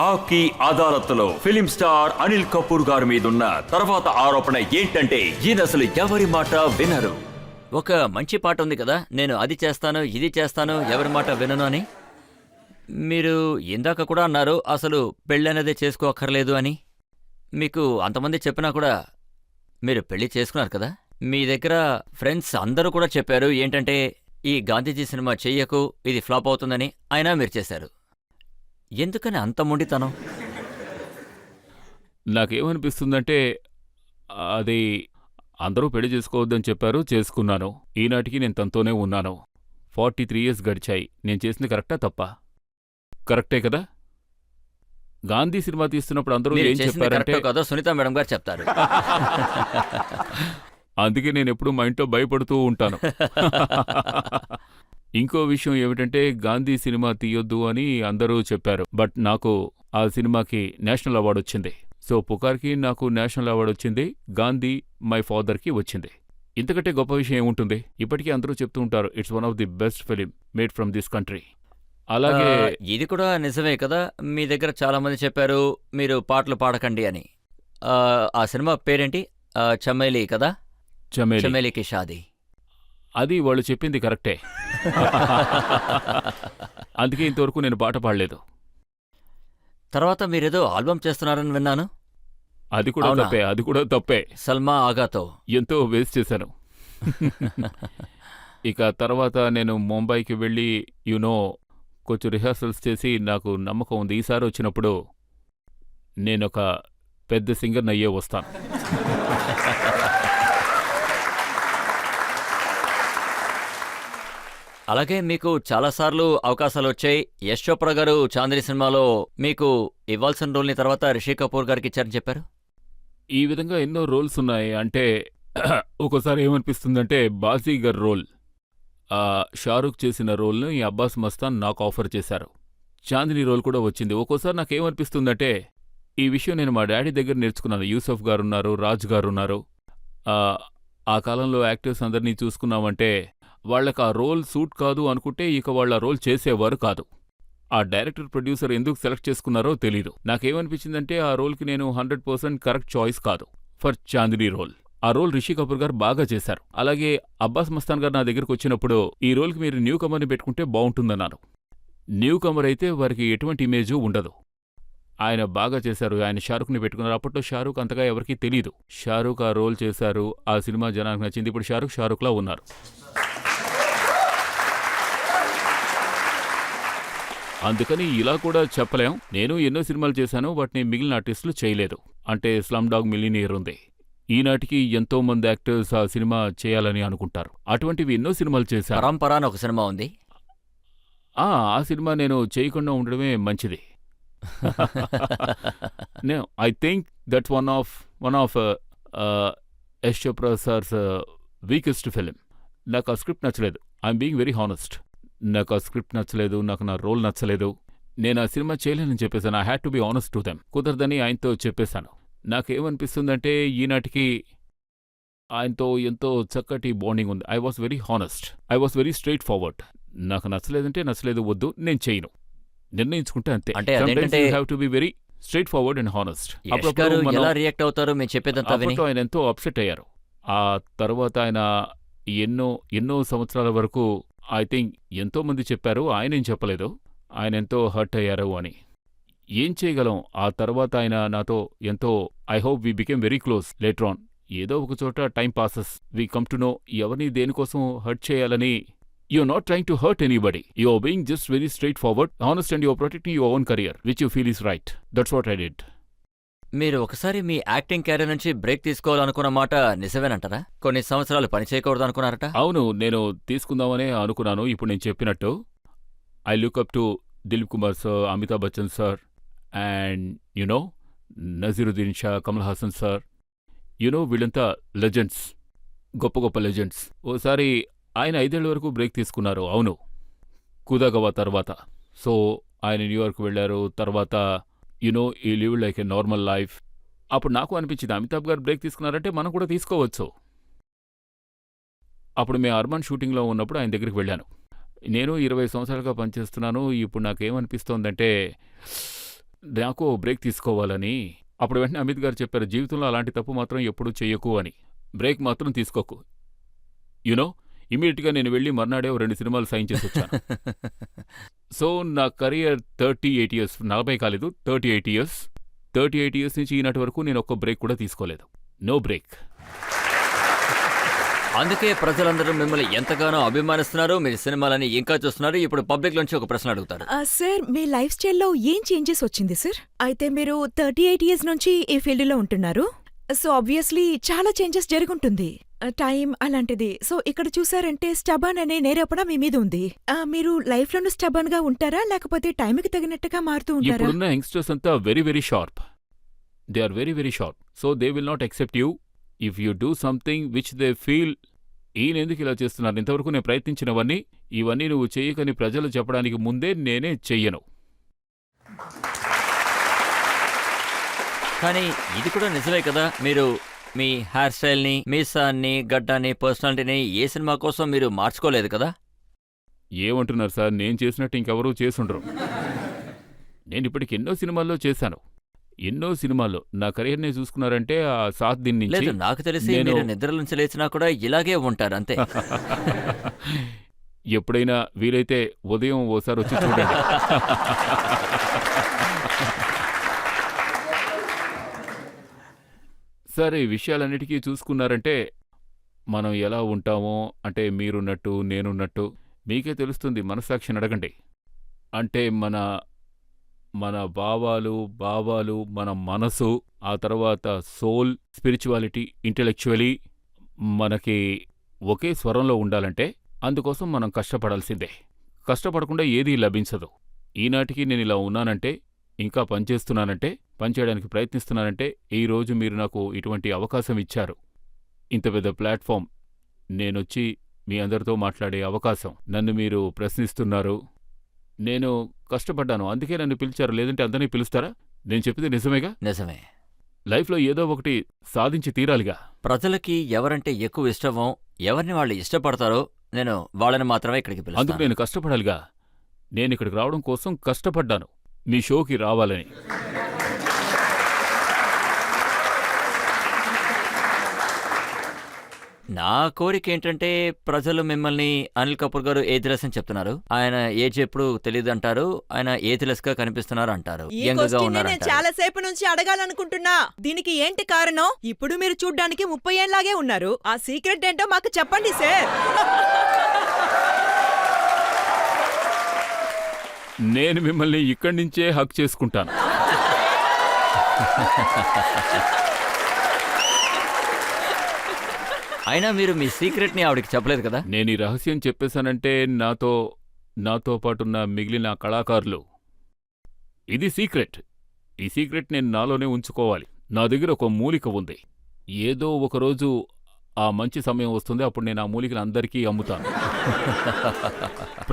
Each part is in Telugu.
ఆకీ అదాలత్లో ఫిలిం స్టార్ అనిల్ కపూర్ గారి మీదున్న తర్వాత ఆరోపణ ఏంటంటే ఈయన అసలు ఎవరి మాట వినరు. ఒక మంచి పాట ఉంది కదా, నేను అది చేస్తాను ఇది చేస్తాను ఎవరి మాట వినను అని. మీరు ఇందాక కూడా అన్నారు అసలు పెళ్ళనేదే చేసుకోక్కర్లేదు అని. మీకు అంతమంది చెప్పినా కూడా మీరు పెళ్లి చేసుకున్నారు కదా. మీ దగ్గర ఫ్రెండ్స్ అందరూ కూడా చెప్పారు ఏంటంటే ఈ గాంధీజీ సినిమా చెయ్యకు, ఇది ఫ్లాప్ అవుతుందని. అయినా మీరు చేశారు. ఎందుకని అంత మొండితనం? నాకేమనిపిస్తుందంటే అది అందరూ పెళ్లి చేసుకోవద్దని చెప్పారు, చేసుకున్నాను. ఈనాటికి నేను తనతోనే ఉన్నాను. 43 years గడిచాయి. నేను చేసింది కరెక్టా తప్పా? కరెక్టే కదా. గాంధీ సినిమా తీస్తున్నప్పుడు అందరూ మీరు ఏం చేసింది చెప్పారంటే కరెక్టో కాదో సునీత మేడం గారు చెప్తారు. అందుకే నేను ఎప్పుడూ మా ఇంట్లో భయపడుతూ ఉంటాను. ఇంకో విషయం ఏమిటంటే గాంధీ సినిమా తీయొద్దు అని అందరూ చెప్పారు. బట్ నాకు ఆ సినిమాకి నేషనల్ అవార్డు వచ్చింది. సో పుకార్కి నాకు నేషనల్ అవార్డు వచ్చింది, గాంధీ మై ఫాదర్కి వచ్చింది. ఇంతకంటే గొప్ప విషయం ఏముంటుంది? ఇప్పటికీ అందరూ చెప్తూ ఉంటారు it's one of the best film made from this country. అలాగే ఇది కూడా నిజమే కదా. మీ దగ్గర చాలా మంది చెప్పారు మీరు పాటలు పాడకండి అని. ఆ సినిమా పేరేంటి? చమేలి కదా, చమేలి. చమేలికి షాదీ. అది వాళ్ళు చెప్పింది కరెక్టే. అందుకే ఇంతవరకు నేను పాట పాడలేదు. తర్వాత మీరేదో ఆల్బమ్ చేస్తున్నారని విన్నాను. అది కూడా అవునా? తప్పే, అది కూడా తప్పే. సల్మా ఆగాతో. ఎంతో వేస్ట్ చేశాను. ఇక తర్వాత నేను ముంబైకి వెళ్ళి కొంచెం రిహార్సల్స్ చేసి నాకు నమ్మకం ఉంది ఈసారి వచ్చినప్పుడు నేనొక పెద్ద సింగర్ని అయ్యే వస్తాను. అలాగే మీకు చాలాసార్లు అవకాశాలు వచ్చాయి. యశ్ చోప్రా గారు చాందిని సినిమాలో మీకు ఇవ్వాల్సిన రోల్ని తర్వాత రిషి కపూర్ గారికి ఇచ్చారని చెప్పారు. ఈ విధంగా ఎన్నో రోల్స్ ఉన్నాయి. అంటే ఒక్కోసారి ఏమనిపిస్తుందంటే బాజీగర్ రోల్, షారూఖ్ చేసిన రోల్ను ఈ అబ్బాస్ మస్తాన్ నాకు ఆఫర్ చేశారు. చాందిని రోల్ కూడా వచ్చింది. ఒక్కోసారి నాకేమనిపిస్తుందంటే ఈ విషయం నేను మా డాడీ దగ్గర నేర్చుకున్నాను. యూసఫ్ గారున్నారు, రాజ్ గారున్నారు. ఆ కాలంలో యాక్టర్స్ అందరినీ చూసుకున్నామంటే వాళ్ళకి ఆ రోల్ సూట్ కాదు అనుకుంటే ఇక వాళ్ళ రోల్ చేసేవారు కాదు. ఆ డైరెక్టర్ ప్రొడ్యూసర్ ఎందుకు సెలెక్ట్ చేసుకున్నారో తెలీదు. నాకేమనిపించిందంటే ఆ రోల్కి నేను 100% కరెక్ట్ చాయిస్ కాదు ఫర్ చాందిని రోల్. ఆ రోల్ రిషి కపూర్ గారు బాగా చేశారు. అలాగే అబ్బాస్ మస్తాన్ గారు నా దగ్గరకు వచ్చినప్పుడు ఈ రోల్కి మీరు న్యూ కమర్ని పెట్టుకుంటే బాగుంటుందన్నారు. న్యూ కమర్ అయితే వారికి ఎటువంటి ఇమేజు ఉండదు. ఆయన బాగా చేశారు. ఆయన షారూఖ్ని పెట్టుకున్నారు. అప్పట్లో షారూఖ్ అంతగా ఎవరికీ తెలీదు. షారూఖ్ ఆ రోల్ చేశారు. ఆ సినిమా జనానికి నచ్చింది. ఇప్పుడు షారూఖ్లా ఉన్నారు. అందుకని ఇలా కూడా చెప్పలేం. నేను ఎన్నో సినిమాలు చేశాను, వాటిని మిగిలిన ఆర్టిస్టులు చేయలేదు. అంటే స్లమ్ డాగ్ మిలియనీర్ ఉంది. ఈనాటికి ఎంతో మంది యాక్టర్స్ ఆ సినిమా చేయాలని అనుకుంటారు. అటువంటివి ఎన్నో సినిమాలు చేశాను. పరంపర అని ఒక సినిమా ఉంది. ఆ సినిమా నేను చేయకుండా ఉండడమే మంచిది. I think that's one of Yash Chopra sir's weakest film. నాకు ఆ స్క్రిప్ట్ నచ్చలేదు. I'm being very honest. నాకు ఆ స్క్రిప్ట్ నచ్చలేదు, నాకు నా రోల్ నచ్చలేదు. నేను ఆ సినిమా చేయలేనని చెప్పేశాను. I had to be honest to them. కుదరదని ఆయనతో చెప్పేశాను. నాకేమనిపిస్తుందంటే ఈనాటికి ఆయనతో ఎంతో చక్కటి బాండింగ్ ఉంది. I was very honest, I was very straight forward. నాకు నచ్చలేదంటే నచ్చలేదు, వద్దు, నేను చేయను, నిర్ణయించుకుంటే అంతే. అంటే అదేంటంటే you have to be very straight forward and honest. Yash గారు ఎలా రియాక్ట్ అవుతారు మీరు చెప్పేదంతా విని? అప్పట్లో ఆయన ఎంతో అప్సెట్ అయ్యారు. ఆ తర్వాత ఆయన ఎన్నో సంవత్సరాల వరకు ఐ థింక్ ఎంతో మంది చెప్పారు, ఆయనేం చెప్పలేదు, ఆయన ఎంతో హర్ట్ అయ్యారు అని. ఏం చేయగలం? ఆ తర్వాత ఆయన నాతో ఎంతో I hope we became very close later on. ఏదో ఒక చోట time passes, we come to know ఎవరిని దేనికోసం హర్ట్ చేయాలని. You are not trying to hurt anybody. You are being just very straight forward, honest, and you are protecting your own career which you feel is right. That's what I did. మీరు ఒకసారి మీ యాక్టింగ్ కెరీర్ నుంచి బ్రేక్ తీసుకోవాలనుకున్న మాట నిజమేనంటారా? కొన్ని సంవత్సరాలు పని చేయకూడదు అనుకున్నారట? అవును, నేను తీసుకుందామనే అనుకున్నాను. ఇప్పుడు నేను చెప్పినట్టు I look up to Dilip Kumar sir, Amitabh Bachchan sir, and Naziruddin Shah, Kamal Haasan sir. వీళ్ళంతా లెజెండ్స్, గొప్ప గొప్ప లెజెండ్స్. ఓసారి ఆయన 5 ఏళ్ల వరకు బ్రేక్ తీసుకున్నారు. అవును, కుదాగవా తర్వాత. సో ఆయన న్యూయార్క్ వెళ్లారు. తర్వాత ఈ లివ్ లైక్ ఏ నార్మల్ లైఫ్. అప్పుడు నాకు అనిపించింది అమితాబ్ గారు బ్రేక్ తీసుకున్నారంటే మనం కూడా తీసుకోవచ్చు. అప్పుడు మేము అర్మాన్ షూటింగ్లో ఉన్నప్పుడు ఆయన దగ్గరికి వెళ్ళాను. నేను 20 సంవత్సరాలుగా పనిచేస్తున్నాను. ఇప్పుడు నాకేమనిపిస్తోందంటే నాకు ఓ బ్రేక్ తీసుకోవాలని. అప్పుడు వెంటనే అమిత్ గారు చెప్పారు, జీవితంలో అలాంటి తప్పు మాత్రం ఎప్పుడూ చెయ్యకు అని. బ్రేక్ మాత్రం తీసుకోకు. యునో ఇమీడియట్గా నేను వెళ్ళి మర్నాడే 2 సినిమాలు సైన్ చేసి వచ్చాను. సో నా కెరియర్ 38 ఇయర్స్, 40 కాలేదు, 38 ఇయర్స్. 38 ఇయర్స్ నుంచి ఈనాటి వరకు నేను ఒక్క బ్రేక్ కూడా తీసుకోలేదు. No break. అందుకే ప్రజలందరూ మిమ్మల్ని ఎంతగానో అభిమానిస్తున్నారు, మీరు సినిమాలని ఇంకా చూస్తున్నారు. ఇప్పుడు పబ్లిక్ నుంచి ఒక ప్రశ్న అడుగుతారు. సార్, మీ లైఫ్ స్టైల్లో ఏం చేంజెస్ వచ్చింది సార్? అయితే మీరు 38 ఇయర్స్ నుంచి ఈ ఫీల్డ్లో ఉంటున్నారు. సో ఆబ్వియస్లీ చాలా చేంజెస్ జరుగుంటుంది. టైం అలాంటిది. సో ఇక్కడ చూసారంటే స్టబన్ అనే నేరపడ మీ మీద ఉంది. మీరు లైఫ్ లోను స్టబన్ గా ఉంటారా, లేకపోతే టైంకి తగినట్టుగా మారుతూ ఉంటారా? ఇప్పుడున్న యంగ్స్టర్స్ అంతా very very sharp. They are very very sharp. So they will not accept you if you do something which they feel ఈయన ఎందుకు ఇలా చేస్తున్నారు, ఇంతవరకు నేను ప్రయత్నించినవన్నీ ఇవన్నీ నువ్వు చెయ్యకని ప్రజలు చెప్పడానికి ముందే నేనే చెయ్యను. కానీ ఇది కూడా నిజమే కదా, మీరు మీ హెయిర్ స్టైల్ని, మీసాన్ని, గడ్డాన్ని, పర్సనాలిటీని ఏ సినిమా కోసం మీరు మార్చుకోలేదు కదా? ఏమంటున్నారు సార్, నేను చేసినట్టు ఇంకెవరూ చేసుండరు. నేను ఇప్పటికి ఎన్నో సినిమాల్లో చేశాను. ఎన్నో సినిమాల్లో నా కెరీర్ని చూసుకున్నారంటే ఆ 7 దిన్ నుంచి లేదు, నాకు తెలిసి మీరు నిద్ర నుంచి లేచినా కూడా ఇలాగే ఉంటారు అంతే. ఎప్పుడైనా వీలైతే ఉదయం ఓసారి వచ్చి చూడండి. సరే, ఈ విషయాలన్నిటికీ చూసుకున్నారంటే మనం ఎలా ఉంటామో, అంటే మీరున్నట్టు నేనున్నట్టు మీకే తెలుస్తుంది. మనస్సాక్షిని అడగండి. అంటే మన భావాలు, మన మనసు, ఆ తర్వాత సోల్, స్పిరిచువాలిటీ, ఇంటెలెక్చువలీ మనకి ఒకే స్వరంలో ఉండాలంటే అందుకోసం మనం కష్టపడాల్సిందే. కష్టపడకుండా ఏదీ లభించదు. ఈనాటికి నేను ఇలా ఉన్నానంటే, ఇంకా పనిచేస్తున్నానంటే, పనిచేయడానికి ప్రయత్నిస్తున్నానంటే ఈరోజు మీరు నాకు ఇటువంటి అవకాశం ఇచ్చారు. ఇంత పెద్ద ప్లాట్ఫామ్, నేనొచ్చి మీ అందరితో మాట్లాడే అవకాశం, నన్ను మీరు ప్రశ్నిస్తున్నారు. నేను కష్టపడ్డాను, అందుకే నన్ను పిలిచారు. లేదంటే అందరినీ పిలుస్తారా? నేను చెప్పింది నిజమేగా? నిజమే. లైఫ్లో ఏదో ఒకటి సాధించి తీరాలిగా. ప్రజలకి ఎవరంటే ఎక్కువ ఇష్టమో, ఎవరిని వాళ్ళు ఇష్టపడతారో నేను వాళ్ళని మాత్రమే ఇక్కడికి అందుకు పిలుస్తాను. నేను కష్టపడాలిగా. నేనిక్కడికి రావడం కోసం కష్టపడ్డాను, మీ షోకి రావాలని. నా కోరిక ఏంటంటే, ప్రజలు మిమ్మల్ని అనిల్ కపూర్ గారు ఏజ్లెస్ అని చెప్తున్నారు. ఆయన ఏజ్ ఎప్పుడు తెలియదు అంటారు. ఆయన ఏజ్లెస్ గా కనిపిస్తున్నారు అంటారు. ఈ యంగ్ గా క్వశ్చన్ నేను ఉన్నారంటారు. చాలా సేపు నుంచి అడగాలనుకుంటున్నా. దీనికి ఏంటి కారణం? ఇప్పుడు మీరు చూడ్డానికి 30 ఏళ్లాగే ఉన్నారు. ఆ సీక్రెట్ ఏంటో మాకు చెప్పండి సార్. నేను మిమ్మల్ని ఇక్కడి నుంచే హక్ చేసుకుంటాను. అయినా మీరు మీ సీక్రెట్ ని ఆవిడకి చెప్పలేదు కదా? నేను ఈ రహస్యం చెప్పేశానంటే నాతో పాటున్న మిగిలిన కళాకారులు, ఇది సీక్రెట్. ఈ సీక్రెట్ నేను నాలోనే ఉంచుకోవాలి. నా దగ్గర ఒక మూలిక ఉంది. ఏదో ఒకరోజు ఆ మంచి సమయం వస్తుంది, అప్పుడు నేను ఆ మూలికను అందరికీ అమ్ముతాను.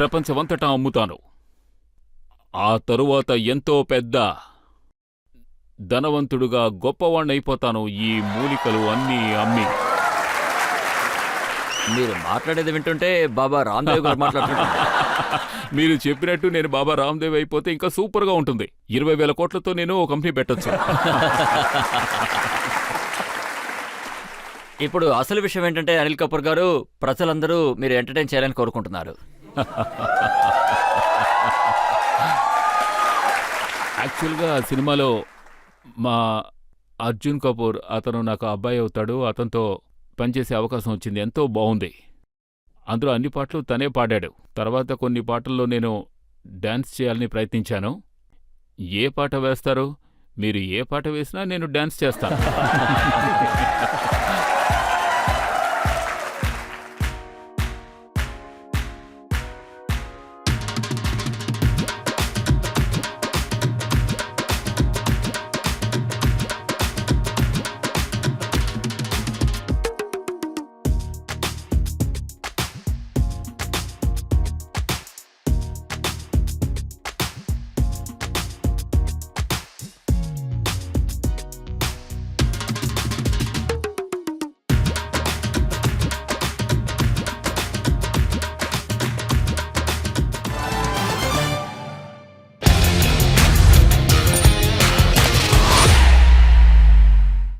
ప్రపంచమంతటా అమ్ముతాను. ఆ తరువాత ఎంతో పెద్ద ధనవంతుడుగా గొప్పవాణ్ణైపోతాను, ఈ మూలికలు అన్నీ అమ్మి. మీరు మాట్లాడేది వింటుంటే బాబా రామ్దేవ్ గారు మాట్లాడుతుంటారు. మీరు చెప్పినట్టు నేను బాబా రామ్దేవ్ అయిపోతే ఇంకా సూపర్గా ఉంటుంది. 20,000 కోట్లతో నేను ఓ కంపెనీ పెట్టొచ్చు. ఇప్పుడు అసలు విషయం ఏంటంటే, అనిల్ కపూర్ గారు, ప్రజలందరూ మీరు ఎంటర్టైన్ చేయాలని కోరుకుంటున్నారు. యాక్చువల్గా ఆ సినిమాలో మా అర్జున్ కపూర్, అతను నాకు అబ్బాయి అవుతాడు, అతనితో పనిచేసే అవకాశం వచ్చింది. ఎంతో బాగుంది. అందులో అన్ని పాటలు తనే పాడాడు. తర్వాత కొన్ని పాటల్లో నేను డాన్స్ చేయాలని ప్రయత్నించాను. ఏ పాట వేస్తారు? మీరు ఏ పాట వేసినా నేను డాన్స్ చేస్తాను.